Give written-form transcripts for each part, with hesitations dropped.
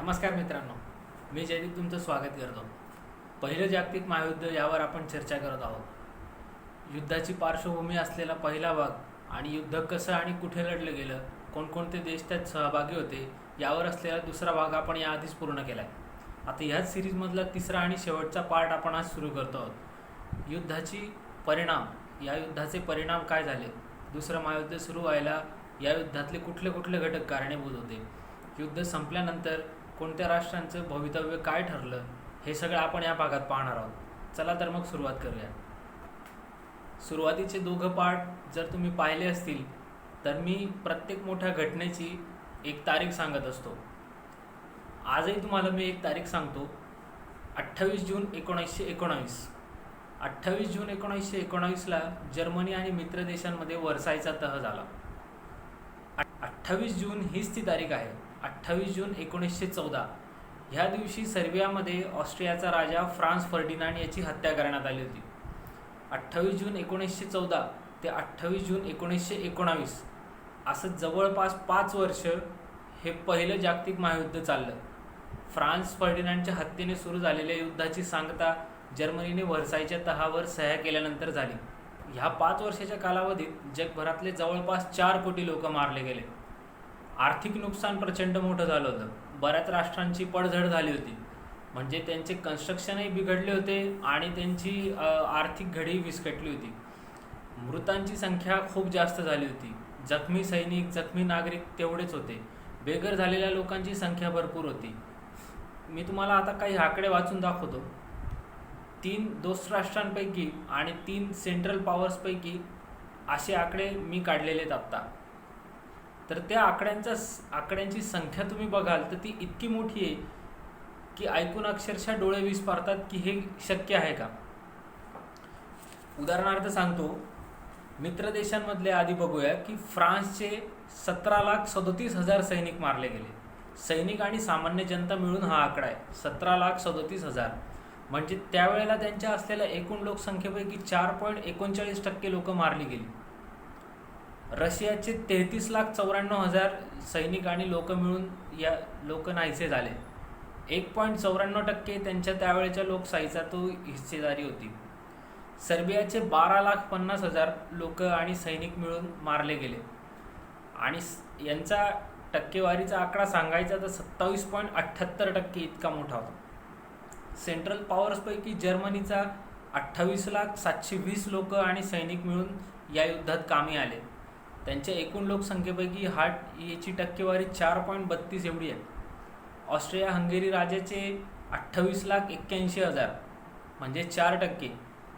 नमस्कार मित्रांनो, मी जयदीप तुमचं स्वागत करतो. पहिलं जागतिक महायुद्ध यावर आपण चर्चा करत आहोत. युद्धाची पार्श्वभूमी असलेला पहिला भाग आणि युद्ध कसं आणि कुठे लढलं गेलं, कोणकोणते देश त्यात सहभागी होते यावर असलेला दुसरा भाग आपण याआधीच पूर्ण केला आहे. आता ह्याच सिरीजमधला तिसरा आणि शेवटचा पार्ट आपण आज सुरू करतो आहोत. या युद्धाचे परिणाम काय झाले, दुसरं महायुद्ध सुरू व्हायला या युद्धातले कुठले कुठले घटक कारणीभूत होते, युद्ध संपल्यानंतर कोणत्या राष्ट्रांचं भवितव्य काय ठरलं, हे सगळं आपण या भागात पाहणार आहोत. चला तर मग सुरुवात करूया. सुरुवातीचे दोघं पार्ट जर तुम्ही पाहिले असतील तर मी प्रत्येक मोठ्या घटनेची एक तारीख सांगत असतो. आजही तुम्हाला मी एक तारीख सांगतो, 28 जून 1919. 28 जून 1919ला जर्मनी आणि मित्र देशांमध्ये वर्सायचा तह झाला. 28 जून हीच ती तारीख आहे. 28 जून 1914 ह्या दिवशी सर्बियामध्ये ऑस्ट्रियाचा राजा फ्रान्स फर्डिनांड याची हत्या करण्यात आली होती. 28 जून 1914 ते 28 जून 1919 असं जवळपास 5 वर्ष हे पहिलं जागतिक महायुद्ध चाललं. फ्रान्स फर्डिनांडच्या हत्येने सुरू झालेल्या युद्धाची सांगता जर्मनीने व्हर्सायच्या तहावर सह्या केल्यानंतर झाली. ह्या 5 वर्षाच्या कालावधीत जगभरातले जवळपास 4 कोटी लोक मारले गेले. आर्थिक नुकसान प्रचंड मोठं झालं होतं. बऱ्याच राष्ट्रांची पडझड झाली होती, म्हणजे त्यांचे कन्स्ट्रक्शनही बिघडले होते आणि त्यांची आर्थिक घडी विस्कटली होती. मृतांची संख्या खूप जास्त झाली होती. जखमी सैनिक, जखमी नागरिक तेवढेच होते. बेघर झालेल्या लोकांची संख्या भरपूर होती. मी तुम्हाला आता काही आकडे वाचून दाखवतो. 3 दोस्त राष्ट्रांपैकी आणि 3 सेंट्रल पॉवर्सपैकी असे आकडे मी काढलेले आहेत आत्ता. तर त्या आकड्यांची संख्या तुम्ही बघाल तर ती इतकी मोठी आहे की ऐकून अक्षरशः डोळे विस्फारतात की हे शक्य आहे का. उदाहरणार्थ सांगतो, मित्र देशांमधले आधी बघूया की फ्रान्सचे 17,37,000 सैनिक मारले गेले. सैनिक आणि सामान्य जनता मिळून हा आकडा आहे 17,37,000. म्हणजे त्यावेळेला त्यांच्या असलेल्या एकूण लोकसंख्येपैकी 4.39% लोक मारली गेली. रशियाचे 33,94,000 सैनिक आणि लोक मिळून या लोक नाहीसे झाले. 1.94% त्यांच्या त्यावेळेच्या लोकशाहीचा तो हिस्सेदारी होती. सर्बियाचे 12,50,000 लोक आणि सैनिक मिळून मारले गेले आणि यांचा टक्केवारीचा आकडा सांगायचा तर 27.78% इतका मोठा होता. सेंट्रल पॉवर्सपैकी जर्मनीचा 28,720 लोक आणि सैनिक मिळून या युद्धात कामी आले. त्यांच्या एकूण लोकसंख्येपैकी याची टक्केवारी 4.32 एवढी आहे. ऑस्ट्रिया हंगेरी राज्याचे 28,81,000 म्हणजे 4%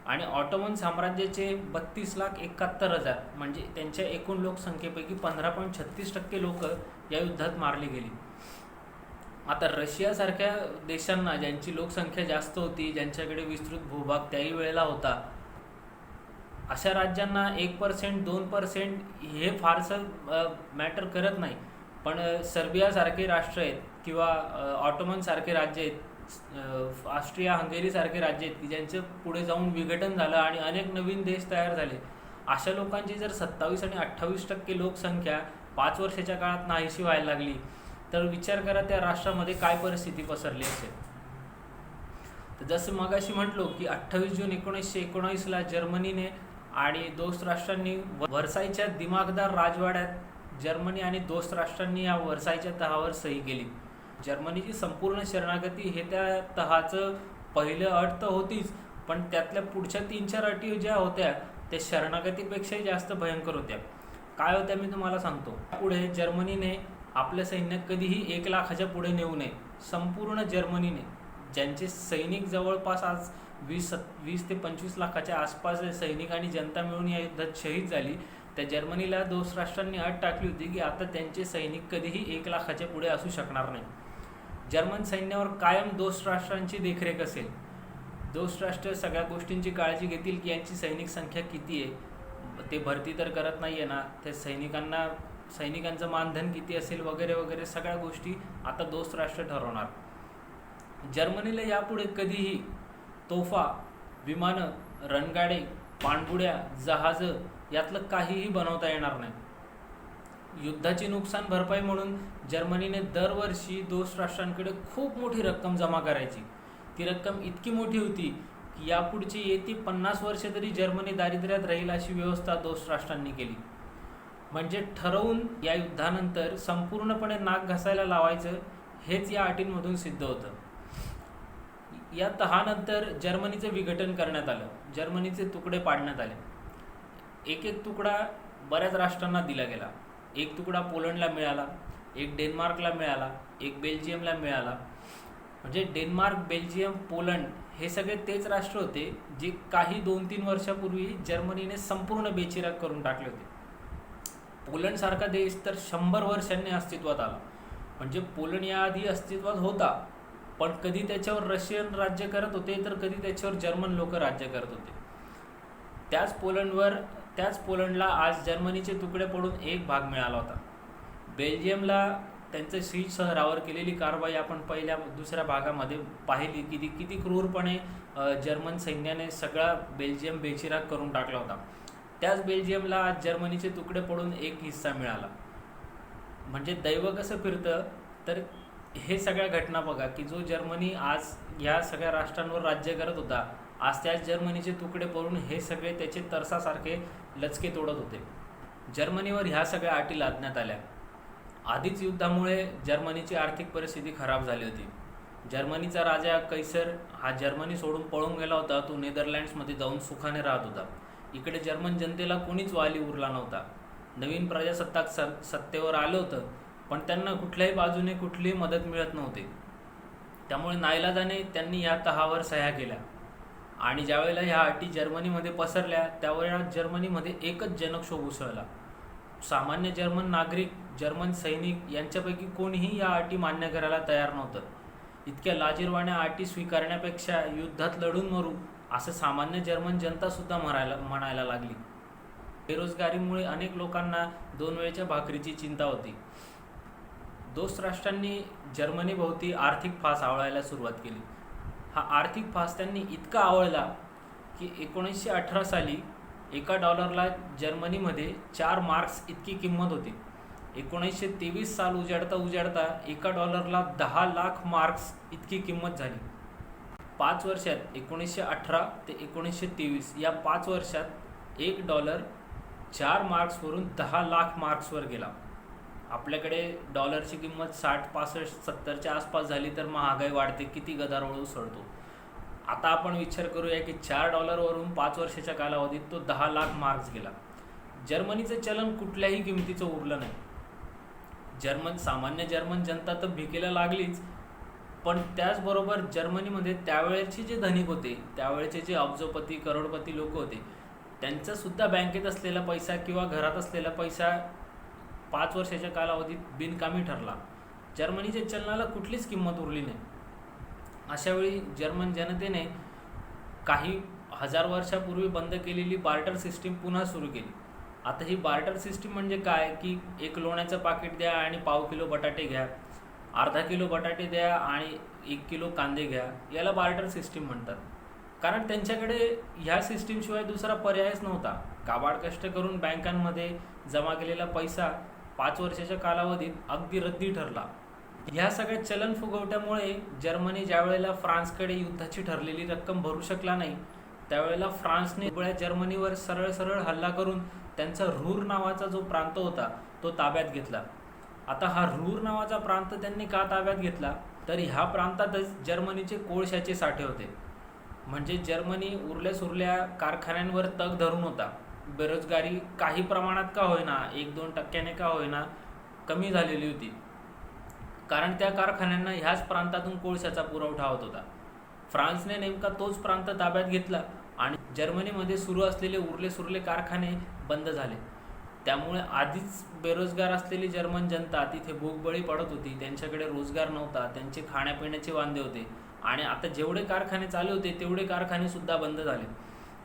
आणि ऑटोमन साम्राज्याचे 32,71,000 म्हणजे त्यांच्या एकूण लोकसंख्येपैकी 15.36% लोक या युद्धात मारली गेली. आता रशियासारख्या देशांना, ज्यांची लोकसंख्या जास्त होती, ज्यांच्याकडे विस्तृत भूभाग त्याही वेळेला होता, अशा राज्यांना 1% 2% हे फारसं मॅटर करत नाही. पण सर्बियासारखे राष्ट्र आहेत किंवा ऑटोमनसारखे राज्य आहेत, ऑस्ट्रिया हंगेरीसारखे राज्य आहेत की ज्यांचं पुढे जाऊन विघटन झालं आणि अनेक नवीन देश तयार झाले. अशा लोकांची जर 27 आणि 28% लोकसंख्या 5 वर्षाच्या काळात नाहीशी व्हायला लागली तर विचार करा त्या राष्ट्रामध्ये काय परिस्थिती पसरली असेल. तर जसं मगाशी म्हटलो की 28 जून 1919ला जर्मनीने आणि दोस्त राष्ट्रांनी व्हर्सायच्या दिमागदार राजवाड्यात जर्मनी आणि दोस्त राष्ट्रांनी या व्हर्सायच्या तहावर सही केली. जर्मनीची संपूर्ण शरणागती हे त्या तहाचं पहिलं अट तर होतीच, पण त्यातल्या पुढच्या 3-4 अटी ज्या होत्या त्या शरणागतीपेक्षाही जास्त भयंकर होत्या. काय होत्या मी तुम्हाला सांगतो. पुढे जर्मनीने आपलं सैन्य कधीही 1,00,000च्या पुढे नेऊ नये. संपूर्ण जर्मनीने, ज्यांचे सैनिक जवळपास आज 20 ते 25 लाखाच्या आसपास सैनिक आणि जनता मिळून या युद्धात शहीद झाली, त्या जर्मनीला दोस्त राष्ट्रांनी अट टाकली होती की आता त्यांचे सैनिक कधीही 1,00,000च्या पुढे असू शकणार नाही. जर्मन सैन्यावर कायम दोस्त राष्ट्रांची देखरेख असेल. दोस्त राष्ट्र सगळ्या गोष्टींची काळजी घेतील की यांची सैनिक संख्या किती आहे, ते भरती तर करत नाही आहे ना, त्या सैनिकांचं मानधन किती असेल वगैरे वगैरे सगळ्या गोष्टी आता दोस्त राष्ट्र ठरवणार. जर्मनीला यापुढे कधीही तोफा, विमानं, रणगाडे, पाणबुड्या, जहाजं यातलं काहीही बनवता येणार नाही. युद्धाची नुकसान भरपाई म्हणून जर्मनीने दरवर्षी दोस्त राष्ट्रांकडे खूप मोठी रक्कम जमा करायची. ती रक्कम इतकी मोठी होती की यापुढची येती 50 वर्षे तरी जर्मनी दारिद्र्यात राहील अशी व्यवस्था दोस्त राष्ट्रांनी केली. म्हणजे ठरवून या युद्धानंतर संपूर्णपणे नाक घासायला लावायचं हेच या अटींमधून सिद्ध होतं. या तहानंतर जर्मनीचं विघटन करण्यात आलं. जर्मनीचे तुकडे पाडण्यात आले. एक एक तुकडा बऱ्याच राष्ट्रांना दिला गेला. एक तुकडा पोलंडला मिळाला, एक डेन्मार्कला मिळाला, एक बेल्जियमला मिळाला. म्हणजे डेन्मार्क, बेल्जियम, पोलंड हे सगळे तेच राष्ट्र होते जे काही 2-3 वर्षापूर्वी जर्मनीने संपूर्ण बेचिराग करून टाकले होते. पोलंडसारखा देश तर 100 वर्षांनी अस्तित्वात आला. म्हणजे पोलंड याआधी अस्तित्वात होता, पण कधी त्याच्यावर रशियन राज्य करत होते तर कधी त्याच्यावर जर्मन लोक राज्य करत होते. त्याच पोलंडला आज जर्मनीचे तुकडे पडून एक भाग मिळाला होता. बेल्जियमला त्यांचं शीच शहरावर केलेली कारवाई आपण दुसऱ्या भागामध्ये पाहिली. किती क्रूरपणे जर्मन सैन्याने सगळा बेल्जियम बेचिराग करून टाकला होता. त्याच बेल्जियमला आज जर्मनीचे तुकडे पडून एक हिस्सा मिळाला. म्हणजे दैव कसं फिरतं, तर हे सगळ्या घटना बघा की जो जर्मनी आज ह्या सगळ्या राष्ट्रांवर राज्य करत होता, आज त्याच जर्मनीचे तुकडे पडून हे सगळे त्याचे तरसासारखे लचके तोडत होते. जर्मनीवर ह्या सगळ्या अटी लादण्यात आल्या. आधीच युद्धामुळे जर्मनीची आर्थिक परिस्थिती खराब झाली होती. जर्मनीचा राजा कैसर हा जर्मनी सोडून पळून गेला होता. तो नेदरलँड्समध्ये जाऊन सुखाने राहत होता. इकडे जर्मन जनतेला कोणीच वाली उरला नव्हता. नवीन प्रजासत्ताक सत्तेवर आलं होतं, पण त्यांना कुठल्याही बाजूने कुठलीही मदत मिळत नव्हती. त्यामुळे नाईलाजाने त्यांनी या तहावर सह्या केल्या. आणि ज्यावेळेला ह्या अटी जर्मनीमध्ये पसरल्या त्यावेळेला जर्मनीमध्ये एकच जनक्षोभ उसळला. सामान्य जर्मन नागरिक, जर्मन सैनिक यांच्यापैकी कोणीही या अटी मान्य करायला तयार नव्हतं. इतक्या लाजिरवाण्या अटी स्वीकारण्यापेक्षा युद्धात लढून मरू असं सामान्य जर्मन जनतासुद्धा म्हणायला लागली. बेरोजगारीमुळे अनेक लोकांना 2 वेळच्या भाकरीची चिंता होती. दोस्त राष्ट्रांनी जर्मनीभोवती आर्थिक फास आवळायला सुरुवात केली. हा आर्थिक फास त्यांनी इतका आवळला की 1918 साली एका डॉलरला जर्मनीमध्ये 4 मार्क्स इतकी किंमत होती. 1923 साल उजाडता एका डॉलरला 10 लाख मार्क्स इतकी किंमत झाली. 5 वर्षात 1918 ते 1923 या 5 वर्षात $1 4 मार्क्सवरून 10 लाख मार्क्सवर गेला. आपल्याकडे डॉलरची किंमत 60, 65, 70च्या आसपास झाली तर महागाई वाढते, किती गदारोळ उसळतो. आता आपण विचार करूया की $4वरून 5 वर्षाच्या कालावधीत तो 10 लाख मार्क्स गेला. जर्मनीचं चलन कुठल्याही किमतीचं उरलं नाही. सामान्य जर्मन जनता तर भिकेला लागलीच, पण त्याचबरोबर जर्मनीमध्ये त्यावेळेचे जे धनिक होते, त्यावेळेचे जे अब्जोपती, करोडपती लोक होते, त्यांचासुद्धा बँकेत असलेला पैसा किंवा घरात असलेला पैसा 5 वर्षाच्या कालावधीत बिनकामी ठरला. जर्मनीच्या चलनाला कुठलीच किंमत उरली नाही. अशावेळी जर्मन जनतेने काही 1000 वर्षापूर्वी बंद केलेली बार्टर सिस्टीम पुन्हा सुरू केली. आता ही बार्टर सिस्टीम म्हणजे काय की 1 लोण्याचं पाकिट द्या आणि पाव किलो बटाटे घ्या, अर्धा किलो बटाटे द्या आणि 1 किलो कांदे घ्या, याला बार्टर सिस्टीम म्हणतात. कारण त्यांच्याकडे ह्या सिस्टीमशिवाय दुसरा पर्यायच नव्हता. काबाड कष्ट करून बँकांमध्ये जमा केलेला पैसा 5 वर्षाच्या कालावधीत अगदी रद्दी ठरला. ह्या सगळ्या चलन फुगवट्यामुळे जर्मनी ज्यावेळेला फ्रान्सकडे युद्धाची ठरलेली रक्कम भरू शकला नाही, त्यावेळेला फ्रान्सने जर्मनीवर सरळ हल्ला करून त्यांचा रूर नावाचा जो प्रांत होता तो ताब्यात घेतला. आता हा रूर नावाचा प्रांत त्यांनी का ताब्यात घेतला, तर ह्या प्रांतातच जर्मनीचे कोळशाचे साठे होते. म्हणजे जर्मनी उरल्या सुरल्या कारखान्यांवर तग धरून होता. बेरोजगारी काही प्रमाणात का होईना, 1-2% का होईना कमी झालेली होती, कारण त्या कारखान्यांना ह्याच प्रांतातून कोळशाचा पुरवठा होत होता. फ्रान्सने नेमका तोच प्रांत ताब्यात घेतला आणि जर्मनीमध्ये सुरू असलेले उरले सुरले कारखाने बंद झाले. त्यामुळे आधीच बेरोजगार असलेली जर्मन जनता तिथे भोगबळी पडत होती. त्यांच्याकडे रोजगार नव्हता, त्यांचे खाण्यापिण्याचे वांदे होते आणि आता जेवढे कारखाने चालू होते तेवढे कारखाने सुद्धा बंद झाले.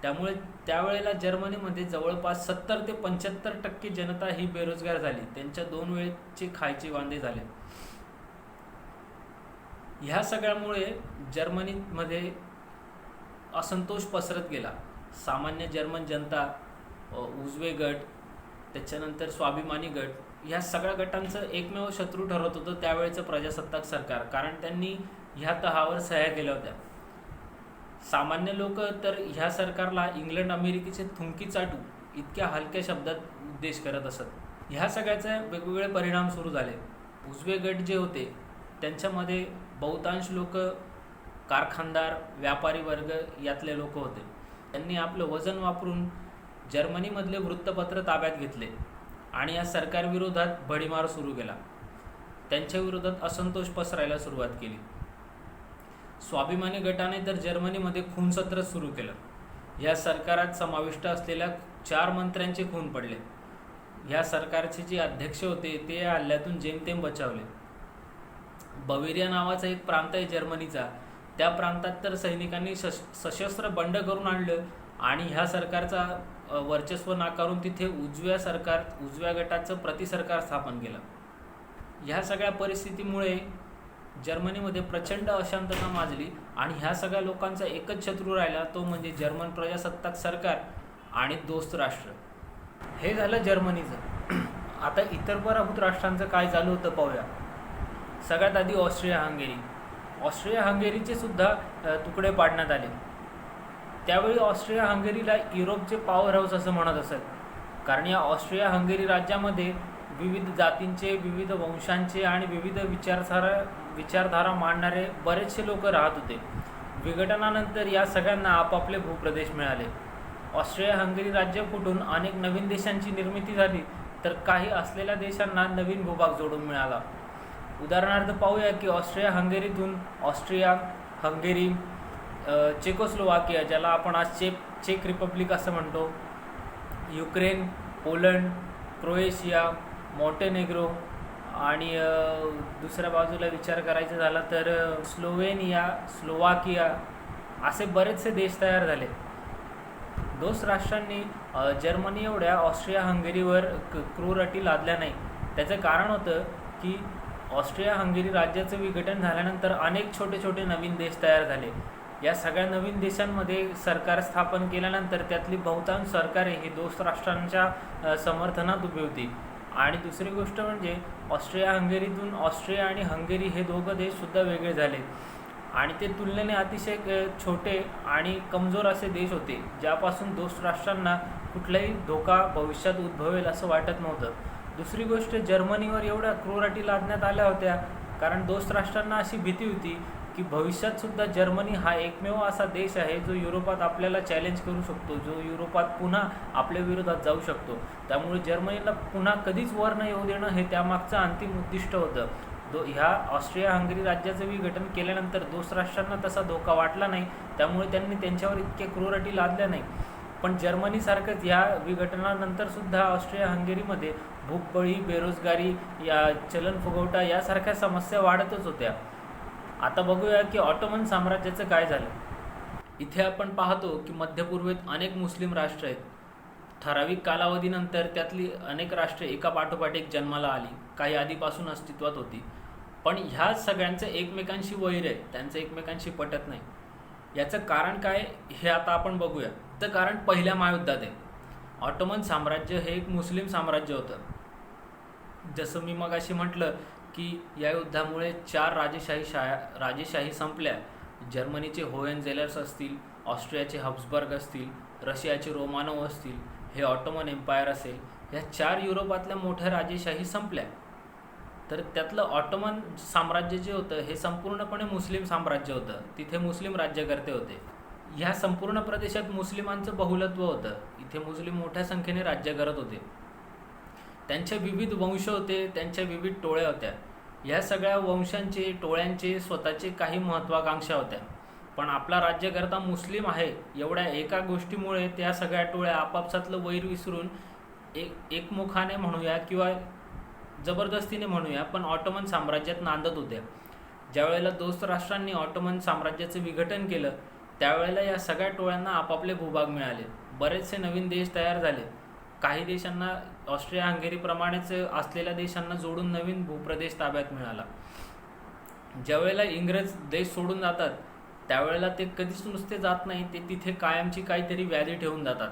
त्यामुळे त्यावेळेला जर्मनीमध्ये जवळपास 70 ते 75% जनता ही बेरोजगार झाली. त्यांच्या 2 वेळचे खायचे वांदे झाले. ह्या सगळ्यामुळे जर्मनीमध्ये असंतोष पसरत गेला. सामान्य जर्मन जनता, उजवे गट, त्याच्यानंतर स्वाभिमानी गट ह्या सगळ्या गटांचं एकमेव शत्रू ठरवत होतं त्यावेळेचं प्रजासत्ताक सरकार, कारण त्यांनी ह्या तहावर सह्या केल्या होत्या. सामान्य लोक तर ह्या सरकारला इंग्लंड अमेरिकेचे थुंकी चाटू इतक्या हलक्या शब्दात उद्देश करत असत. ह्या सगळ्याचे वेगवेगळे परिणाम सुरू झाले. उजवे गट जे होते त्यांच्यामध्ये बहुतांश लोक कारखानदार, व्यापारी वर्ग यातले लोक होते. त्यांनी आपलं वजन वापरून जर्मनीमधले वृत्तपत्र ताब्यात घेतले आणि या सरकारविरोधात भडीमार सुरू केला. त्यांच्या विरोधात असंतोष पसरायला सुरुवात केली. स्वाभिमानी गटाने तर जर्मनीमध्ये खूनसत्र सुरू केलं. या सरकारात समाविष्ट असलेल्या 4 मंत्र्यांचे खून पडले. ह्या सरकारचे जे अध्यक्ष होते ते या हल्ल्यातून जेमतेम बचावले. बवेरिया नावाचा एक प्रांत आहे जर्मनीचा, त्या प्रांतात तर सैनिकांनी सशस्त्र बंड करून आणलं आणि ह्या सरकारचा वर्चस्व नाकारून तिथे उजव्या गटाचं प्रतिसरकार स्थापन केलं. ह्या सगळ्या परिस्थितीमुळे जर्मनीमध्ये प्रचंड अशांतता माजली आणि ह्या सगळ्या लोकांचा एकच शत्रू राहिला, तो म्हणजे जर्मन प्रजासत्ताक सरकार आणि दोस्त राष्ट्र. हे झालं जर्मनीचं. आता इतर प्रमुख राष्ट्रांचं काय झालं होतं पाहूया. सगळ्यात आधी ऑस्ट्रिया हंगेरीचे सुद्धा तुकडे पाडण्यात आले. त्यावेळी ऑस्ट्रिया हंगेरीला युरोपचे पॉवर हाऊस असं म्हणत असत, कारण या ऑस्ट्रिया हंगेरी राज्यामध्ये विविध जातींचे, विविध वंशांचे आणि विविध विचारधारा मांडणारे बरेचसे लोक राहत होते. विघटनानंतर या सगळ्यांना आपापले भूप्रदेश मिळाले. ऑस्ट्रिया हंगेरी राज्य फुटून अनेक नवीन देशांची निर्मिती झाली, तर काही असलेल्या देशांना नवीन भूभाग जोडून मिळाला. उदाहरणार्थ पाहूया की ऑस्ट्रिया हंगेरीतून ऑस्ट्रिया, हंगेरी, चेकोस्लोवाकिया ज्याला आपण आज चेक रिपब्लिक असं म्हणतो, युक्रेन, पोलंड, क्रोएशिया, मॉन्टेनेग्रो आणि दुसऱ्या बाजूला विचार करायचा झाला तर स्लोवेनिया, स्लोवाकिया असे बरेचसे देश तयार झाले. दोस्त राष्ट्रांनी जर्मनी एवढ्या ऑस्ट्रिया हंगेरीवर क्रूर अटी लादल्या नाही. त्याचं कारण होतं की ऑस्ट्रिया हंगेरी राज्याचं विघटन झाल्यानंतर अनेक छोटे छोटे नवीन देश तयार झाले. या सगळ्या नवीन देशांमध्ये सरकार स्थापन केल्यानंतर त्यातली बहुतांश सरकारे ही दोस्त राष्ट्रांच्या समर्थनात उभी होती. आणि दुसरी गोष्ट म्हणजे ऑस्ट्रिया हंगेरीतून ऑस्ट्रिया आणि हंगेरी हे दोघं देशसुद्धा वेगळे झाले आणि ते तुलनेने अतिशय छोटे आणि कमजोर असे देश होते, ज्यापासून दोस्त राष्ट्रांना कुठलाही धोका भविष्यात उद्भवेल असं वाटत नव्हतं. दुसरी गोष्ट, जर्मनीवर एवढ्या क्रूर अटी लादण्यात आल्या होत्या कारण दोस्त राष्ट्रांना अशी भीती होती की भविष्यातसुद्धा जर्मनी हा एकमेव असा देश आहे जो युरोपात आपल्याला चॅलेंज करू शकतो, जो युरोपात पुन्हा आपल्या विरोधात जाऊ शकतो. त्यामुळे जर्मनीला पुन्हा कधीच वर न येऊ देणं हे त्यामागचं अंतिम उद्दिष्ट होतं. ह्या ऑस्ट्रिया हंगेरी राज्याचं विघटन केल्यानंतर दोस्त राष्ट्रांना तसा धोका वाटला नाही, त्यामुळे त्यांनी त्यांच्यावर इतके क्रूर अटी लादल्या नाही. पण जर्मनीसारखंच या विघटनानंतरसुद्धा ऑस्ट्रिया हंगेरीमध्ये भूकबळी, बेरोजगारी, या चलनफुगवटा यासारख्या समस्या वाढतच होत्या. आता बघूया की ऑटोमन साम्राज्याचं काय झालं. इथे आपण पाहतो की मध्यपूर्वेत अनेक मुस्लिम राष्ट्र आहेत. ठराविक कालावधीनंतर त्यातली अनेक राष्ट्रे एका पाठोपाठ एक जन्माला आली, काही आधीपासून अस्तित्वात होती. पण ह्या सगळ्यांचं एकमेकांशी वैर आहे, त्यांचं एकमेकांशी पटत नाही. याचं कारण काय हे आता आपण बघूया. तर कारण पहिल्या महायुद्धात आहे. ऑटोमन साम्राज्य हे एक मुस्लिम साम्राज्य होतं. जसं मी मगाशी म्हटलं की या युद्धामुळे 4 राजेशाही संपल्या. जर्मनीचे होहेनझोलर्स असतील, ऑस्ट्रियाचे हब्सबर्ग असतील, रशियाचे रोमानोव असतील, हे ऑटोमन एम्पायर असेल, ह्या 4 युरोपातल्या मोठ्या राजेशाही संपल्या. तर त्यातलं ऑटोमन साम्राज्य जे होतं हे संपूर्णपणे मुस्लिम साम्राज्य होतं. तिथे मुस्लिम राज्यकर्ते होते. ह्या संपूर्ण प्रदेशात मुस्लिमांचं बहुलत्व होतं. इथे मुस्लिम मोठ्या संख्येने राज्य करत होते. त्यांचे विविध वंश होते, त्यांच्या विविध टोळ्या होत्या. ह्या सगळ्या वंशांचे, टोळ्यांचे स्वतःचे काही महत्त्वाकांक्षा होत्या. पण आपला राज्यकर्ता मुस्लिम आहे एवढ्या एका गोष्टीमुळे त्या सगळ्या टोळ्या आपापसातलं वैर विसरून एकमुखाने म्हणूया किंवा जबरदस्तीने म्हणूया पण ऑटोमन साम्राज्यात नांदत होत्या. ज्यावेळेला दोस्त राष्ट्रांनी ऑटोमन साम्राज्याचं विघटन केलं त्यावेळेला या सगळ्या टोळ्यांना आपापले भूभाग मिळाले. बरेचसे नवीन देश तयार झाले. काही देशांना ऑस्ट्रिया हंगेरीप्रमाणेच असलेल्या देशांना जोडून नवीन भूप्रदेश ताब्यात मिळाला. ज्यावेळेला इंग्रज देश सोडून जातात त्यावेळेला ते कधीच नुसते जात नाही, ते तिथे कायमची काहीतरी व्याधी ठेवून जातात.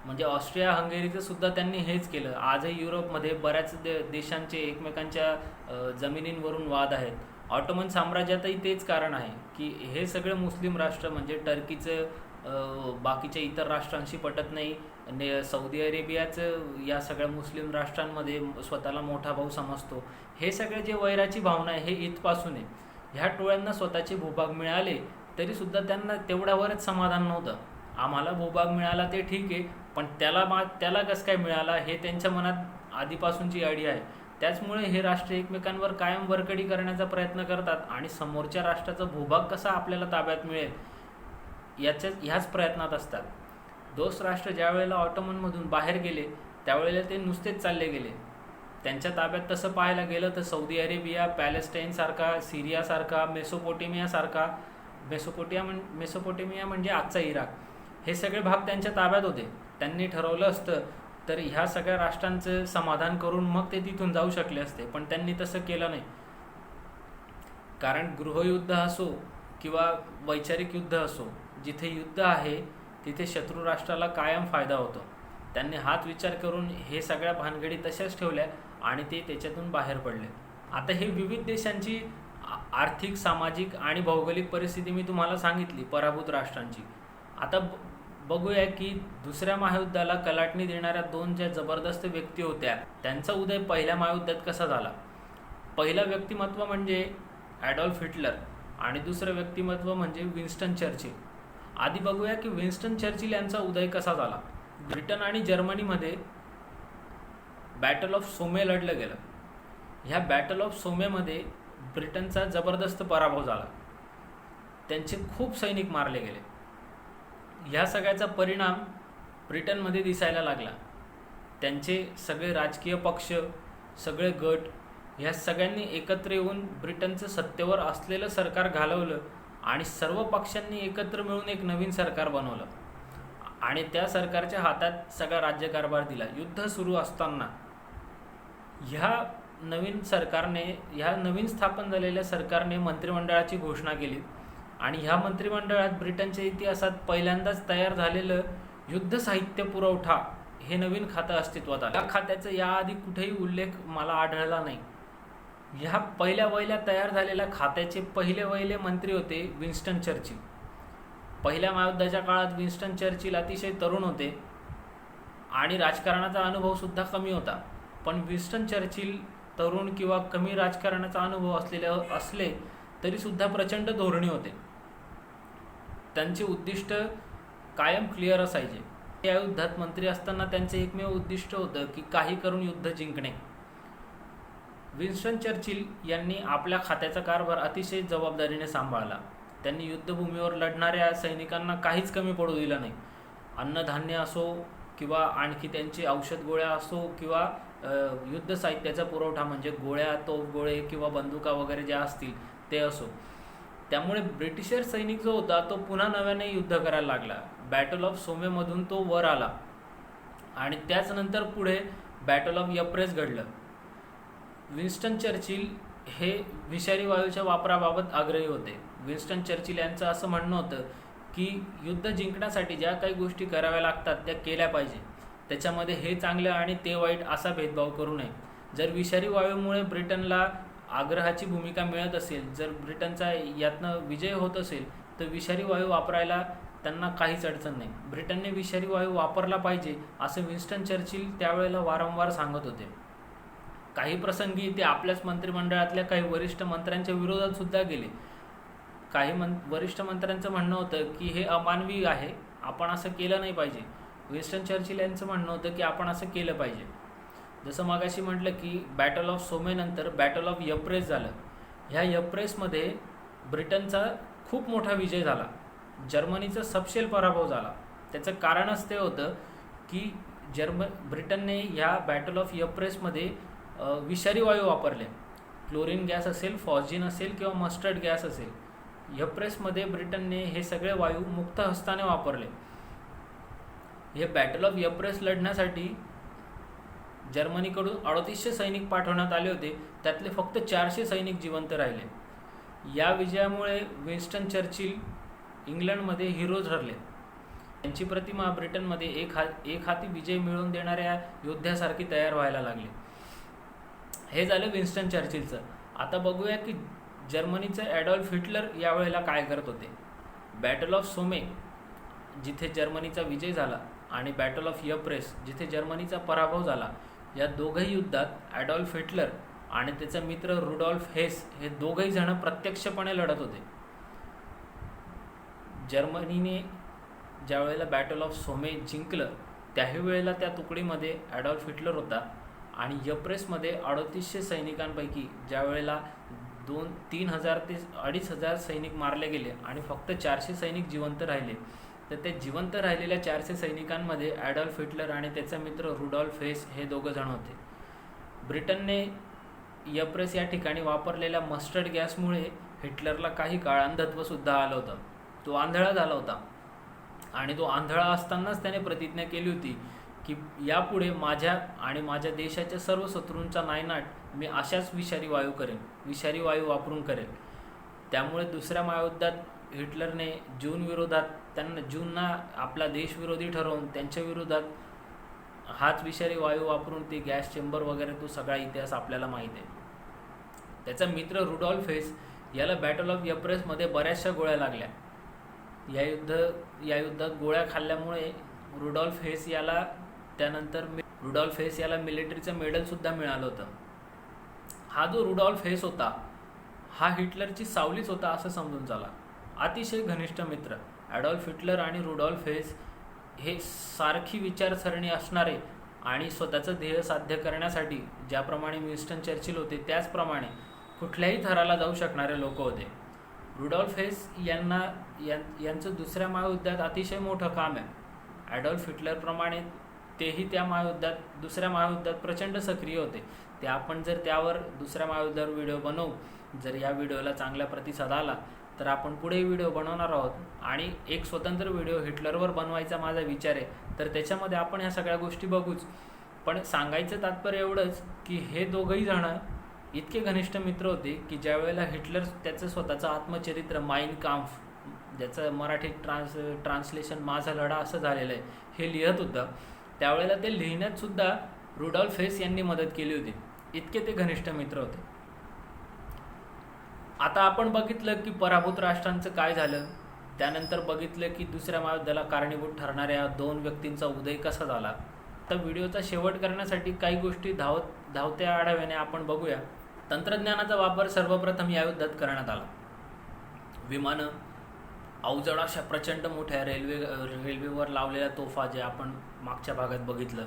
म्हणजे ऑस्ट्रिया हंगेरीचं सुद्धा त्यांनी हेच केलं. आजही युरोपमध्ये बऱ्याच देशांचे एकमेकांच्या जमिनींवरून वाद आहेत. ऑटोमन साम्राज्यातही तेच कारण आहे की हे सगळे मुस्लिम राष्ट्र म्हणजे टर्कीचं बाकीच्या इतर राष्ट्रांशी पटत नाही, सौदी अरेबियाचं या सगळ्या मुस्लिम राष्ट्रांमध्ये स्वतःला मोठा भाऊ समजतो. हे सगळे जे वैराची भावना आहे हे इथपासून आहे. ह्या टोळ्यांना स्वतःचे भूभाग मिळाले तरीसुद्धा त्यांना तेवढ्यावरच समाधान नव्हतं. आम्हाला भूभाग मिळाला ते ठीक आहे, पण त्याला कसं काय मिळाला हे त्यांच्या मनात आधीपासूनची अडी आहे. त्याचमुळे हे राष्ट्र एकमेकांवर कायम वरकडी करण्याचा प्रयत्न करतात आणि समोरच्या राष्ट्राचा भूभाग कसा आपल्याला ताब्यात मिळेल ह्याच प्रयत्नात असतात. दोस्त राष्ट्र ज्या वेळेला ऑटोमनमधून बाहेर गेले त्यावेळेला ते नुसतेच चालले गेले. त्यांच्या ताब्यात तसं पाहायला गेलं तर सौदी अरेबिया, पॅलेस्टाईनसारखा, सिरियासारखा, मेसोपोटेमिया म्हणजे आजचा इराक, हे सगळे भाग त्यांच्या ताब्यात होते. त्यांनी ठरवलं असतं तर ह्या सगळ्या राष्ट्रांचं समाधान करून मग ते तिथून जाऊ शकले असते, पण त्यांनी तसं केलं नाही. कारण गृहयुद्ध असो किंवा वैचारिक युद्ध असो, जिथे युद्ध आहे तिथे शत्रू राष्ट्राला कायम फायदा होतो. त्यांनी हाच विचार करून हे सगळ्या भानगडी तशाच ठेवल्या आणि ते त्याच्यातून बाहेर पडले. आता हे विविध देशांची आर्थिक, सामाजिक आणि भौगोलिक परिस्थिती मी तुम्हाला सांगितली पराभूत राष्ट्रांची. आता बघूया की दुसऱ्या महायुद्धाला कलाटणी देणाऱ्या दोन ज्या जबरदस्त व्यक्ती होत्या त्यांचा उदय पहिल्या महायुद्धात कसा झाला. पहिलं व्यक्तिमत्व म्हणजे ॲडॉल्फ हिटलर आणि दुसरं व्यक्तिमत्व म्हणजे विन्स्टन चर्चिल. आधी बघूया की विन्स्टन चर्चिल यांचा उदय कसा झाला. ब्रिटन आणि जर्मनीमध्ये बॅटल ऑफ सोमे लढलं गेलं. ह्या बॅटल ऑफ सोमेमध्ये ब्रिटनचा जबरदस्त पराभव झाला. त्यांचे खूप सैनिक मारले गेले. ह्या सगळ्याचा परिणाम ब्रिटनमध्ये दिसायला लागला. त्यांचे सगळे राजकीय पक्ष, सगळे गट ह्या सगळ्यांनी एकत्र येऊन ब्रिटनचं सत्तेवर असलेलं सरकार घालवलं आणि सर्व पक्षांनी एकत्र मिळून एक नवीन सरकार बनवलं आणि त्या सरकारच्या हातात सगळा राज्यकारभार दिला. युद्ध सुरू असताना ह्या नवीन स्थापन झालेल्या सरकारने मंत्रिमंडळाची घोषणा केली आणि ह्या मंत्रिमंडळात ब्रिटनच्या इतिहासात पहिल्यांदाच तयार झालेलं युद्ध साहित्य पुरवठा हे नवीन खातं अस्तित्वात आलं. या खात्याचा याआधी कुठेही उल्लेख मला आढळला नाही. ह्या पहिल्या तयार झालेल्या खात्याचे पहिले मंत्री होते विन्स्टन चर्चिल. पहिल्या महायुद्धाच्या काळात विन्स्टन चर्चिल अतिशय तरुण होते आणि राजकारणाचा अनुभव सुद्धा कमी होता. पण विन्स्टन चर्चिल तरुण किंवा कमी राजकारणाचा अनुभव असले तरीसुद्धा प्रचंड धोरणी होते. त्यांचे उद्दिष्ट कायम क्लिअर असायचे. या युद्धात मंत्री असताना त्यांचे एकमेव उद्दिष्ट होतं की काही करून युद्ध जिंकणे. विन्स्टन चर्चिल यांनी आपल्या खात्याचा कारभार अतिशय जबाबदारीने सांभाळला. त्यांनी युद्धभूमीवर लढणाऱ्या सैनिकांना काहीच कमी पडू दिलं नाही. अन्नधान्य असो किंवा आणखी त्यांची औषध गोळ्या असो किंवा युद्ध साहित्याचा पुरवठा म्हणजे गोळ्या, तोफगोळे किंवा बंदुका वगैरे ज्या असतील ते असो. त्यामुळे ब्रिटिशर सैनिक जो होता तो पुन्हा नव्याने युद्ध करायला लागला. बॅटल ऑफ सोमेमधून तो वर आला आणि त्याचनंतर पुढे बॅटल ऑफ यप्रेस घडलं. विन्स्टन चर्चिल हे विषारी वायूच्या वापराबाबत आग्रही होते. विन्स्टन चर्चिल यांचं असं म्हणणं होतं की युद्ध जिंकण्यासाठी ज्या काही गोष्टी कराव्या लागतात त्या केल्या पाहिजे. त्याच्यामध्ये हे चांगलं आणि ते वाईट असा भेदभाव करू नये. जर विषारी वायूमुळे ब्रिटनला आग्रहाची भूमिका मिळत असेल, जर ब्रिटनचा यातनं विजय होत असेल तर विषारी वायू वापरायला त्यांना काहीच अडचण नाही. ब्रिटनने विषारी वायू वापरला पाहिजे असं विन्स्टन चर्चिल त्यावेळेला वारंवार सांगत होते. काही प्रसंगी ते आपल्याच मंत्रिमंडळातल्या काही वरिष्ठ मंत्र्यांच्या विरोधात सुद्धा गेले. काही वरिष्ठ मंत्र्यांचं म्हणणं होतं की हे अमानवी आहे, आपण असं केलं नाही पाहिजे. विन्स्टन चर्चिल यांचं म्हणणं होतं की आपण असं केलं पाहिजे. जसं मगाशी म्हटलं की बॅटल ऑफ सोमेनंतर बॅटल ऑफ यप्रेस झालं. ह्या यप्रेसमध्ये ब्रिटनचा खूप मोठा विजय झाला. जर्मनीचा सपशेल पराभव झाला. त्याचं कारणच ते होतं की ब्रिटनने ह्या बॅटल ऑफ यप्रेसमध्ये विषारी वायू वापरले. क्लोरीन गॅस असेल, फॉस्जिन असेल किंवा मस्टर्ड गॅस असेल. यप्रेसमध्ये ब्रिटनने हे सगळे वायू मुक्त हस्ताने वापरले. हे बॅटल ऑफ यप्रेस लढण्यासाठी जर्मनीकडून 3800 सैनिक पाठवण्यात आले होते. त्यातले फक्त 400 सैनिक जिवंत राहिले. या विजयामुळे विन्स्टन चर्चिल इंग्लंडमध्ये हिरो ठरले. त्यांची प्रतिमा ब्रिटनमध्ये एक हाती विजय मिळवून देणाऱ्या योद्ध्यासारखी तयार व्हायला लागली. हे झालं विन्स्टन चर्चिलचं. आता बघूया की जर्मनीचे ॲडॉल्फ हिटलर यावेळेला काय करत होते. बॅटल ऑफ सोमे जिथे जर्मनीचा विजय झाला आणि बॅटल ऑफ यप्रेस जिथे जर्मनीचा पराभव झाला, या दोघंही युद्धात ॲडॉल्फ हिटलर आणि त्याचा मित्र रुडॉल्फ हेस हे दोघंही जण प्रत्यक्षपणे लढत होते. जर्मनीने ज्या वेळेला बॅटल ऑफ सोमे जिंकलं त्याही वेळेला त्या तुकडीमध्ये ॲडॉल्फ हिटलर होता आणि यप्रेसमध्ये 3800 सैनिकांपैकी ज्या वेळेला 3,000 ते 2,500 सैनिक मारले गेले आणि फक्त 400 सैनिक जिवंत राहिले, तर त्या जिवंत राहिलेल्या 400 सैनिकांमध्ये ॲडॉल्फ हिटलर आणि त्याचा मित्र रुडॉल्फ हेस हे दोघं जण होते. ब्रिटनने यप्रेस या ठिकाणी वापरलेल्या मस्टर्ड गॅसमुळे हिटलरला काही काळ अंधत्वसुद्धा आलं होतं. तो आंधळा झाला होता आणि तो आंधळा असतानाच त्याने प्रतिज्ञा केली होती की यापुढे माझ्या आणि माझ्या देशाच्या सर्व शत्रूंचा नायनाट मी अशाच विषारी वायू वापरून करेल. त्यामुळे दुसऱ्या महायुद्धात हिटलरने ज्यूंना आपला देशविरोधी ठरवून त्यांच्या विरोधात हाच विषारी वायू वापरून ते गॅस चेंबर वगैरे तो सगळा इतिहास आपल्याला माहीत आहे. त्याचा मित्र रुडॉल्फ हेस याला बॅटल ऑफ यप्रेसमध्ये बऱ्याचशा गोळ्या लागल्या. या युद्धात गोळ्या खाल्ल्यामुळे रुडॉल्फ हेस याला मिलिटरीचं मेडलसुद्धा मिळालं होतं. हा जो रुडॉल्फ हेस होता हा हिटलरची सावलीच होता असं समजून चला. अतिशय घनिष्ठ मित्र. ॲडॉल्फ हिटलर आणि रुडॉल्फ हेस हे सारखी विचारसरणी असणारे आणि स्वतःचं ध्येय साध्य करण्यासाठी ज्याप्रमाणे विन्स्टन चर्चिल होते त्याचप्रमाणे कुठल्याही थराला जाऊ शकणारे लोक होते. रुडॉल्फ हेस यांचं दुसऱ्या महायुद्धात अतिशय मोठं काम आहे. ॲडॉल्फ हिटलरप्रमाणे तेही दुसऱ्या महायुद्धात प्रचंड सक्रिय होते. ते आपण जर त्यावर दुसऱ्या महायुद्धावर व्हिडिओ बनवू, जर या व्हिडिओला चांगला प्रतिसाद आला तर आपण पुढे व्हिडिओ बनवणार आहोत आणि एक स्वतंत्र व्हिडिओ हिटलरवर बनवायचा माझा विचार आहे. तर त्याच्यामध्ये आपण ह्या सगळ्या गोष्टी बघूच. पण सांगायचं तात्पर्य एवढंच की हे दोघंही जण इतके घनिष्ठ मित्र होते की ज्या वेळेला हिटलर त्याचं स्वतःचं आत्मचरित्र माइन काम्फ, ज्याचं मराठी ट्रान्सलेशन माझा लढा असं झालेलं आहे, हे लिहत होतं, त्यावेळेला ते लिहिण्यातसुद्धा रुडॉल्फ हेस यांनी मदत केली होती. इतके ते घनिष्ठ मित्र होते. आता आपण बघितलं की पराभूत राष्ट्रांचं काय झालं. त्यानंतर बघितलं की दुसऱ्या महायुद्धाला कारणीभूत ठरणाऱ्या 2 व्यक्तींचा उदय कसा झाला. तर व्हिडिओचा शेवट करण्यासाठी काही गोष्टी धावत्या आढाव्याने आपण बघूया. तंत्रज्ञानाचा वापर सर्वप्रथम या युद्धात करण्यात आला. विमानं, अवजड अशा प्रचंड मोठ्या रेल्वेवर लावलेल्या तोफा जे आपण मागच्या भागात बघितलं.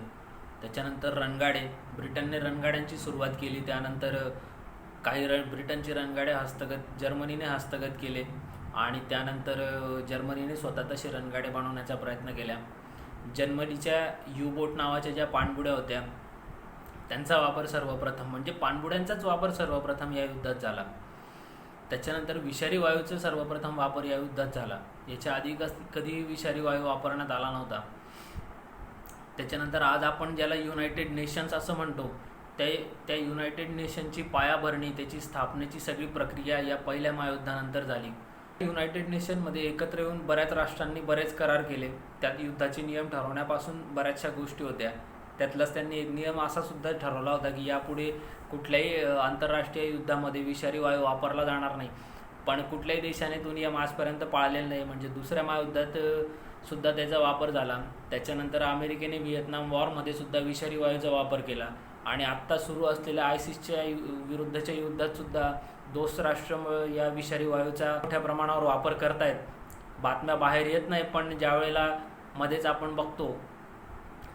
त्याच्यानंतर रणगाडे, ब्रिटनने रणगाड्यांची सुरुवात केली. त्यानंतर काही ब्रिटनचे रणगाडे जर्मनीने हस्तगत केले आणि त्यानंतर जर्मनीने स्वतः तसे रणगाडे बनवण्याचा प्रयत्न केला. जर्मनीच्या U-बोट नावाच्या ज्या पाणबुड्या होत्या त्यांचा वापर सर्वप्रथम, म्हणजे पाणबुड्यांचाच वापर सर्वप्रथम या युद्धात झाला. त्याच्यानंतर विषारी वायूचा सर्वप्रथम वापर या युद्धात झाला. याच्या आधी कधी विषारी वायू वापरण्यात आला नव्हता. त्याच्यानंतर आज आपण ज्याला युनायटेड नेशन्स असं म्हणतो, त्या युनायटेड नेशनची पायाभरणी, त्याची स्थापनेची सगळी प्रक्रिया या पहिल्या महायुद्धानंतर झाली. युनायटेड नेशनमध्ये एकत्र येऊन बऱ्याच राष्ट्रांनी बरेच करार केले. त्यात युद्धाचे नियम ठरवण्यापासून बऱ्याचशा गोष्टी होत्या. त्यातलाच त्यांनी एक नियम असा सुद्धा ठरवला होता की यापुढे कुठल्याही आंतरराष्ट्रीय युद्धामध्ये विषारी वायू वापरला जाणार नाही. पण कुठल्याही देशाने तो नियम आजपर्यंत पाळलेला नाही. म्हणजे दुसऱ्या महायुद्धात सुद्धा त्याचा वापर झाला. त्याच्यानंतर अमेरिकेने व्हिएतनाम वॉरमध्ये सुद्धा विषारी वायूचा वापर केला आणि आत्ता सुरू असलेल्या आयसिसच्या विरुद्धच्या युद्धात सुद्धा दोस्त राष्ट्र या विषारी वायूचा मोठ्या प्रमाणावर वापर करतायत. बातम्या बाहेर येत नाही, पण ज्या वेळेला मध्येच आपण बघतो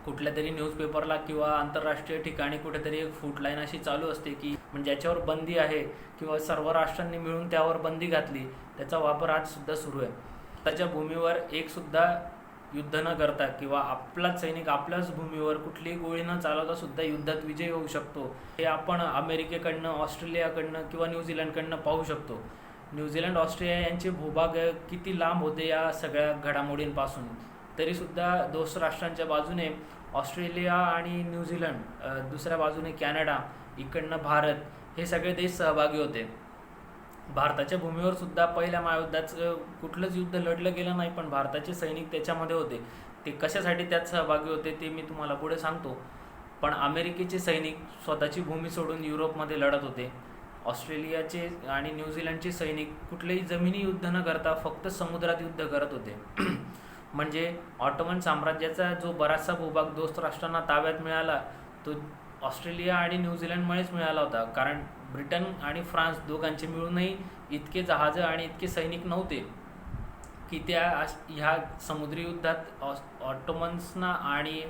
कुठल्या तरी न्यूजपेपरला किंवा आंतरराष्ट्रीय ठिकाणी कुठेतरी एक फुटलाईन अशी चालू असते की म्हणजे ज्याच्यावर बंदी आहे किंवा सर्व राष्ट्रांनी मिळून त्यावर बंदी घातली, त्याचा वापर आजसुद्धा सुरू आहे. त्याच्या भूमीवर एकसुद्धा युद्ध न करता किंवा आपलाच सैनिक आपल्याच भूमीवर कुठलीही गोळी न चालवता सुद्धा युद्धात विजय होऊ शकतो. हे आपण अमेरिकेकडनं, ऑस्ट्रेलियाकडनं किंवा न्यूझीलंडकडनं पाहू शकतो. न्यूझीलंड, ऑस्ट्रेलिया यांचे भूभाग किती लांब होते या सगळ्या घडामोडींपासून, तरीसुद्धा दोस्त राष्ट्रांच्या बाजूने ऑस्ट्रेलिया आणि न्यूझीलंड, दुसऱ्या बाजूने कॅनडा, इकडनं भारत, हे सगळे देश सहभागी होते. भारताच्या भूमीवर सुद्धा पहिल्या महायुद्धाचं कुठलंच युद्ध लढलं गेलं नाही, पण भारताचे सैनिक त्याच्यामध्ये होते. ते कशासाठी त्यात सहभागी होते ते मी तुम्हाला पुढे सांगतो. पण अमेरिकेचे सैनिक स्वतःची भूमी सोडून युरोपमध्ये लढत होते. ऑस्ट्रेलियाचे आणि न्यूझीलंडचे सैनिक कुठलेही जमिनी युद्ध न करता फक्त समुद्रात युद्ध करत होते. म्हणजे ऑटोमन साम्राज्याचा जो बराचसा भूभाग दोस्त राष्ट्रांना ताब्यात मिळाला तो ऑस्ट्रेलिया आणि न्यूझीलंडमुळेच मिळाला होता. कारण ब्रिटन आणि फ्रान्स दोघांचे मिळूनही इतके जहाजं आणि इतके सैनिक नव्हते की ह्या समुद्री युद्धात ऑटोमन्सना आणि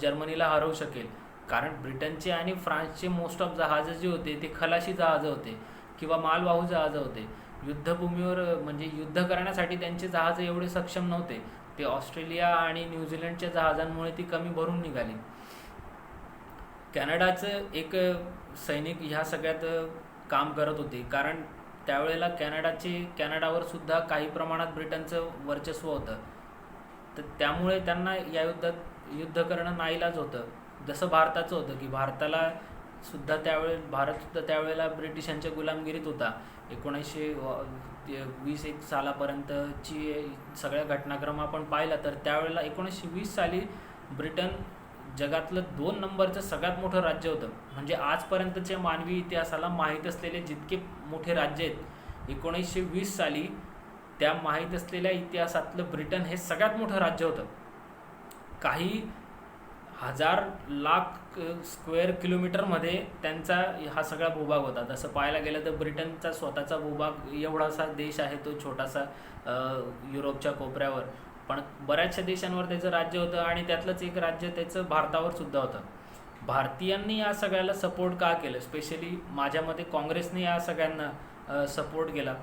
जर्मनीला हरवू शकेल. कारण ब्रिटनचे आणि फ्रान्सचे मोस्ट ऑफ जहाजं जे होते ते खलाशी जहाजं होते किंवा मालवाहू जहाजं होते. युद्धभूमीवर म्हणजे युद्ध करण्यासाठी त्यांचे जहाजं एवढे सक्षम नव्हते. ते ऑस्ट्रेलिया आणि न्यूझीलंडच्या जहाजांमुळे ती कमी भरून निघाली. कॅनडाचं एक सैनिक ह्या सगळ्यात काम करत होते, कारण त्यावेळेला कॅनडावर सुद्धा काही प्रमाणात ब्रिटनचं वर्चस्व होतं. तर त्यामुळे त्यांना या युद्ध करणं नाईलाज होतं. जसं भारताचं होतं की भारत सुद्धा त्यावेळेला ब्रिटिशांच्या गुलामगिरीत होता. 1920 सालापर्यंतची सगळ्या घटनाक्रम आपण पाहिला तर त्यावेळेला 1920 साली ब्रिटन जगातलं 2 नंबरचं सगळ्यात मोठं राज्य होतं. म्हणजे आजपर्यंतच्या मानवी इतिहासाला माहीत असलेले जितके मोठे राज्य आहेत 1920 साली त्या माहीत असलेल्या इतिहासातलं ब्रिटन हे सगळ्यात मोठं राज्य होतं. काही हजार लाख स्क्वेअर किलोमीटरमध्ये त्यांचा हा सगळा भूभाग होता. तसं पाहायला गेलं तर ब्रिटनचा स्वतःचा भूभाग एवढासा देश आहे तो छोटासा युरोपच्या कोपऱ्यावर, पण बऱ्याचशा देशांवर त्याचं राज्य होतं आणि त्यातलंच एक राज्य त्याचं भारतावर सुद्धा होतं. भारतीयांनी या सगळ्याला सपोर्ट का केलं? स्पेशली माझ्या मते काँग्रेसने या सगळ्यांना सपोर्ट केला,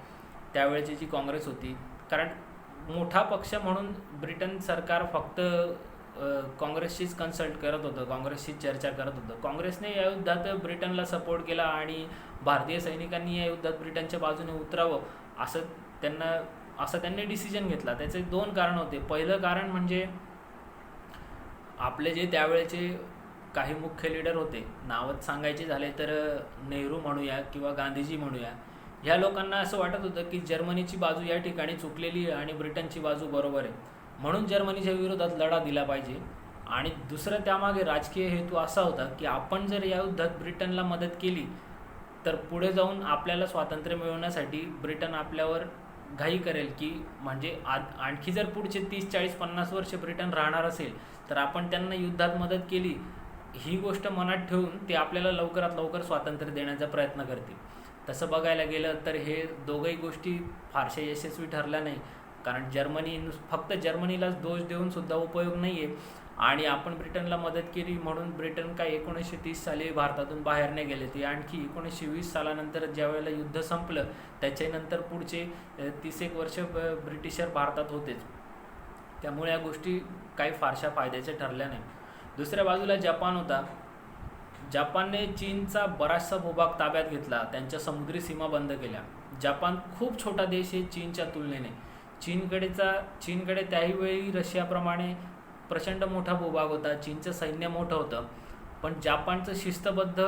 त्यावेळेची जी काँग्रेस होती. कारण मोठा पक्ष म्हणून ब्रिटन सरकार फक्त काँग्रेसशीच कन्सल्ट करत होतं, काँग्रेसशीच चर्चा करत होतं. काँग्रेसने या युद्धात ब्रिटनला सपोर्ट केला आणि भारतीय सैनिकांनी या युद्धात ब्रिटनच्या बाजूने उतरावं असं त्यांनी डिसिजन घेतला. त्याचे 2 कारण होते. पहिलं कारण म्हणजे आपले जे त्यावेळेचे काही मुख्य लीडर होते, नावच सांगायचे झाले तर नेहरू म्हणूया किंवा गांधीजी म्हणूया, ह्या लोकांना असं वाटत होतं की जर्मनीची बाजू या ठिकाणी चुकलेली आहे आणि ब्रिटनची बाजू बरोबर आहे, म्हणून जर्मनीच्या विरोधात लढा दिला पाहिजे. आणि दुसरं त्यामागे राजकीय हेतू असा होता की आपण जर या युद्धात ब्रिटनला मदत केली तर पुढे जाऊन आपल्याला स्वातंत्र्य मिळवण्यासाठी ब्रिटन आपल्यावर घाई करेल, की म्हणजे आणखी जर पुढचे 30, 40, 50 वर्ष ब्रिटन राहणार असेल तर आपण त्यांना युद्धात मदत केली ही गोष्ट मनात ठेवून ते आपल्याला लवकरात लवकर स्वातंत्र्य देण्याचा प्रयत्न करतील. तसं बघायला गेलं तर हे दोघंही गोष्टी फारशा यशस्वी ठरल्या नाही. कारण फक्त जर्मनीलाच दोष देऊन सुद्धा उपयोग नाही आहे. आणि आपण ब्रिटनला मदत केली म्हणून ब्रिटन काय 1930 साली भारतातून बाहेर नाही गेले. ते आणखी 1920 सालानंतर ज्या वेळेला युद्ध संपलं त्याच्यानंतर पुढचे 30 वर्ष ब्रिटिशर भारतात होतेच. त्यामुळे या गोष्टी काही फारशा फायद्याच्या ठरल्या नाही. दुसऱ्या बाजूला जपान होता. जपानने चीनचा बराचसा भूभाग ताब्यात घेतला, त्यांच्या समुद्री सीमा बंद केल्या. जपान खूप छोटा देश आहे चीनच्या तुलनेने. चीनकडे त्याहीवेळी रशियाप्रमाणे प्रचंड मोठा भूभाग होता, चीनचं सैन्य मोठं होतं, पण जपानचं शिस्तबद्ध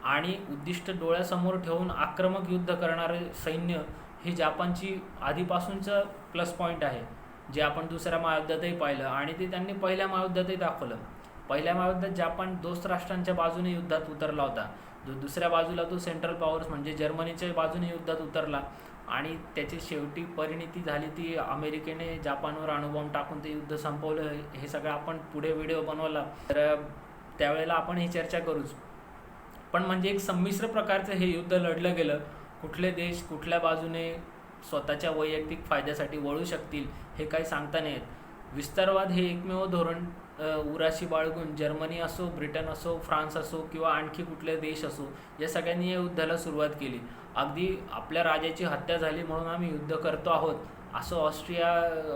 आणि उद्दिष्ट डोळ्यासमोर ठेवून आक्रमक युद्ध करणारे सैन्य हे जपानची आधीपासूनचं प्लस पॉईंट आहे, जे आपण दुसऱ्या महायुद्धातही पाहिलं आणि ते त्यांनी पहिल्या महायुद्धातही दाखवलं. पहिल्या महायुद्धात जपान दोस्त राष्ट्रांच्या बाजूने युद्धात उतरला होता. दुसऱ्या बाजूला तो सेंट्रल पॉवर्स म्हणजे जर्मनीच्या बाजूने युद्धात उतरला आणि त्याची शेवटी परिणिती झाली ती अमेरिकेने जपानवर अणुबॉम्ब टाकून ते युद्ध संपवलं. हे सगळं आपण पुढे व्हिडिओ बनवला तर त्यावेळेला आपण ही चर्चा करूच. पण म्हणजे एक संमिश्र प्रकारचं हे युद्ध लढलं गेलं. कुठले देश कुठल्या बाजूने स्वतःच्या वैयक्तिक फायद्यासाठी वळू शकतील हे काही सांगता नाही येत. विस्तारवाद हे एकमेव धोरण उराशी बाळगून जर्मनी असो, ब्रिटन असो, फ्रान्स असो किंवा आणखी कुठले देश असो या सगळ्यांनी या युद्धाला सुरुवात केली. अगदी आपल्या राजाची हत्या झाली म्हणून आम्ही युद्ध करतो आहोत असं ऑस्ट्रिया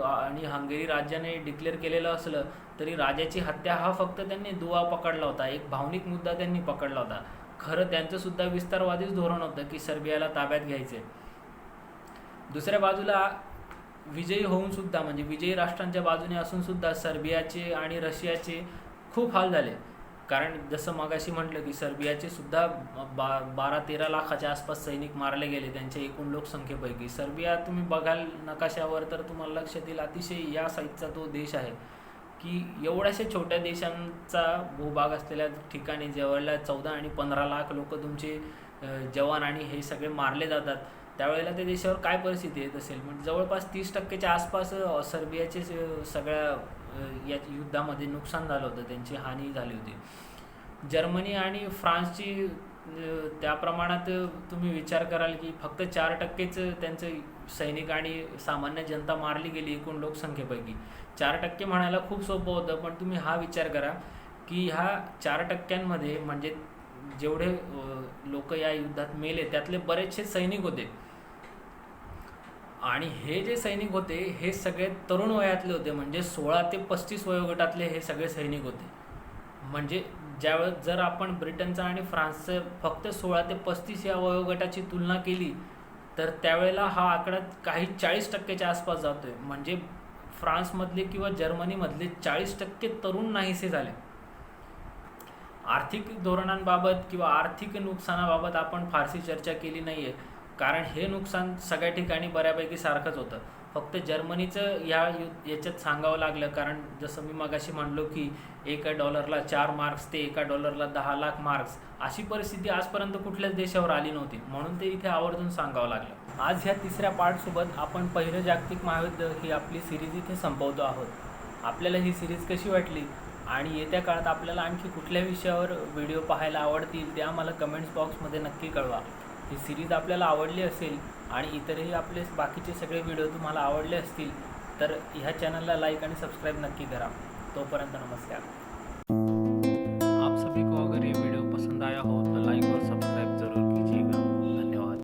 आणि हंगेरी राज्याने डिक्लेअर केलेलं असलं तरी राजाची हत्या हा फक्त त्यांनी दुवा पकडला होता, एक भावनिक मुद्दा त्यांनी पकडला होता. खरं त्यांचंसुद्धा विस्तारवादीच धोरण होतं की सर्बियाला ताब्यात घ्यायचे. दुसऱ्या बाजूला विजयी होऊन सुद्धा म्हणजे विजयी राष्ट्रांच्या बाजूने असून सुद्धा सर्बियाचे आणि रशियाचे खूप हाल झाले. कारण जसं मगाशी म्हटलं की सर्बियाचे सुद्धा 12-13 लाखाच्या आसपास सैनिक मारले गेले त्यांच्या एकूण लोकसंख्येपैकी. सर्बिया तुम्ही बघाल नकाशावर तर तुम्हाला लक्षात येईल अतिशय या साईजचा तो देश आहे की एवढ्याशा छोट्या देशांचा भूभाग असलेल्या ठिकाणी ज्यावेळेला 14 आणि 15 लाख लोक तुमचे जवान आणि हे सगळे मारले जातात त्यावेळेला त्या देशावर काय परिस्थिती येत असेल. म्हणजे जवळपास 30% आसपास सर्बियाचे सगळ्या या युद्धामध्ये नुकसान झालं होतं, त्यांची हानी झाली होती. जर्मनी आणि फ्रान्सची त्या प्रमाणात तुम्ही विचार कराल की फक्त 4%च त्यांचं सैनिक आणि सामान्य जनता मारली गेली एकूण लोकसंख्येपैकी. 4% म्हणायला खूप सोपं होतं, पण तुम्ही हा विचार करा की ह्या 4%मध्ये म्हणजे जेवढे लोक या युद्धात मेले त्यातले बरेचसे सैनिक होते आणि हे जे सैनिक होते हे सगळे तरुण वयातले होते. म्हणजे 16 ते 35 वयोगटातले हे सगळे सैनिक होते. म्हणजे ज्यावेळेस जर आपण ब्रिटनचा आणि फ्रान्सचं फक्त 16 ते 35 या वयोगटाची तुलना केली तर त्यावेळेला हा आकडा काही 40%च्या आसपास जातोय. म्हणजे फ्रान्समधले किंवा जर्मनीमधले 40% तरुण नाहीसे झाले. आर्थिक धोरणांबाबत किंवा आर्थिक नुकसानाबाबत आपण फारशी चर्चा केली नाही आहे, कारण हे नुकसान सगळ्या ठिकाणी बऱ्यापैकी सारखंच होतं. फक्त जर्मनीचं याच्यात सांगावं लागलं, कारण जसं मी मगाशी म्हणलो की एका डॉलरला 4 मार्क्स ते एका डॉलरला 10 लाख मार्क्स अशी परिस्थिती आजपर्यंत कुठल्याच देशावर आली नव्हती, म्हणून ते इथे आवर्जून सांगावं लागलं. आज ह्या तिसऱ्या पार्टसोबत आपण पहिलं जागतिक महायुद्ध ही आपली सिरीज इथे संपवतो आहोत. आपल्याला ही सिरीज कशी वाटली आणि येत्या काळात आपल्याला आणखी कुठल्या विषयावर व्हिडिओ पाहायला आवडतील ते आम्हाला कमेंट्स बॉक्समध्ये नक्की कळवा. ही सिरीज आपल्याला आवडली असेल आणि इतरही आपले बाकीचे सगळे व्हिडिओ तुम्हाला आवडले असतील तर ह्या चॅनलला लाईक आणि सबस्क्राईब नक्की करा. तोपर्यंत नमस्कार.